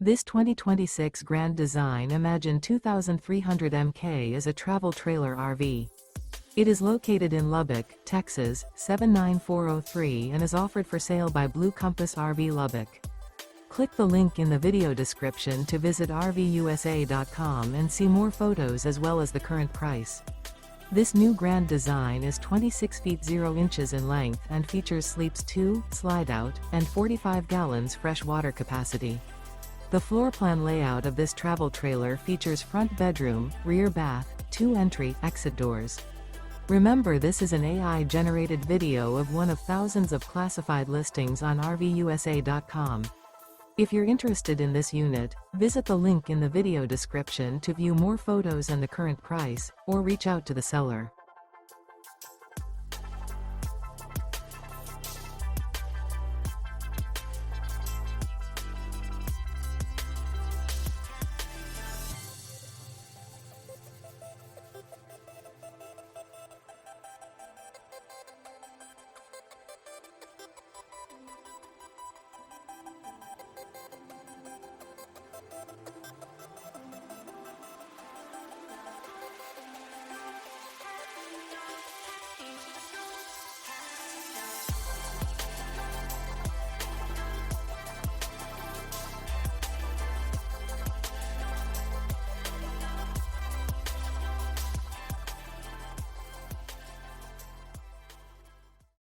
This 2026 Grand Design Imagine 2300 MK is a travel trailer RV. It is located in Lubbock, Texas, 79403 and is offered for sale by Blue Compass RV Lubbock. Click the link in the video description to visit RVUSA.com and see more photos as well as the current price. This new Grand Design is 26 feet 0 inches in length and features sleeps 2, Slideout, and 45 gallons fresh water capacity. The floor plan layout of this travel trailer features front bedroom, rear bath, 2 entry/exit doors. Remember, this is an AI-generated video of one of thousands of classified listings on RVUSA.com. If you're interested in this unit, visit the link in the video description to view more photos and the current price, or reach out to the seller.